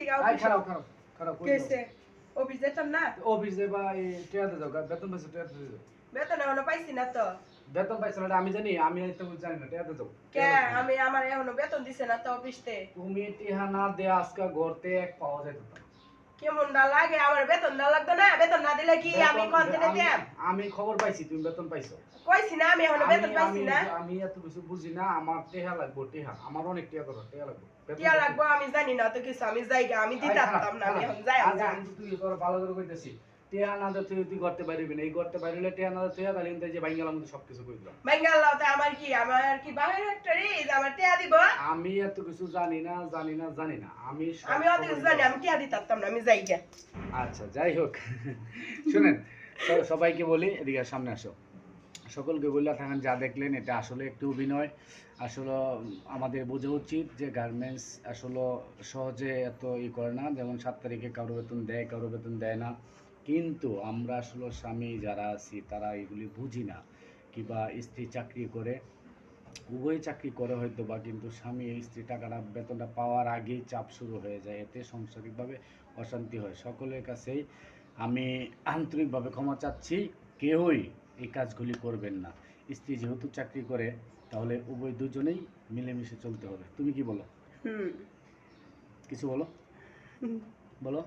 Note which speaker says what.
Speaker 1: থেকে
Speaker 2: I
Speaker 1: office
Speaker 2: খারাপ খারাপ খারাপ কই
Speaker 1: কেসে অফিস যেতাম না
Speaker 2: অফিস দেবা এই টিয়াতে যাও বেতন পাইছো টিয়াতে যাও
Speaker 1: বেতন এখনো পাইছি না তো
Speaker 2: বেতন পাইছো না আমি জানি আমি তো জানি না টিয়াতে যাও
Speaker 1: কে আমি আমার এখনো বেতন দিছে না তো অফিসতে
Speaker 2: তুমি টিহা না দে আজকে ঘরতে এক পাওয়া যাইতো না
Speaker 1: কেমন না লাগে আমার বেতন না লাগতো না বেতন না দিলে কি আমি কোন দিনে দেব
Speaker 2: আমি খবর পাইছি তুমি বেতন পাইছো
Speaker 1: কইছি না আমি এখনো বেতন পাইছি না
Speaker 2: আমি এত কিছু বুঝি না আমার টেহা লাগবো টেহা আমার অনেক টেহা দরকার টেহা লাগবো
Speaker 1: টিয়া লাগবো আমি জানি না তো কিছু আমি জায়গা আমি দিতাম না আমি এখন যাই
Speaker 2: আজ কিন্তু তুই তোর ভালো করে কইতাছি টেহা না দে তুই করতে পারবি না এই করতে পারলে টেহা না দে টেহা তাহলে কিন্তু যে বাইঙ্গালার মধ্যে সবকিছু কই দিলাম
Speaker 1: বাঙ্গালাতে আমার কি বাইরে একটা রে আমার টিয়া দিব
Speaker 2: আমি এত কিছু জানি না আমি
Speaker 1: অত কিছু জানি আমি টিয়া দিতাম না আমি জায়গা
Speaker 2: আচ্ছা যাই হোক শুনেন সবাইকে বলি এদিকে সামনে আসো সকলকে বললে থাকেন যা দেখলেন এটা আসলে একটু অভিনয় আসলে আমাদের বোঝা উচিত যে গার্মেন্টস আসলে সহজে এত করে না যেমন 7 তারিখে কারো বেতন দেয় কারো বেতন দেয় না কিন্তু আমরা আসলে স্বামী যারা আছি তারা এগুলি বুঝি না কিংবা স্ত্রী চাকরি করে উভয় চাকরি করে হয়তো বা কিন্তু স্বামী স্ত্রী টাকাটা বেতনটা পাওয়ার আগেই চাপ শুরু হয়ে যায় এতে সাংসারিকভাবে অশান্তি হয় সকলের কাছেই আমি আন্তরিকভাবে ক্ষমা চাচ্ছি কেউই এই কাজগুলি করবেন না স্ত্রী যেহেতু চাকরি করে তাহলে উভয় দুজনেই মিলেমিশে চলতে হবে তুমি কি বলো কিছু বলো বলো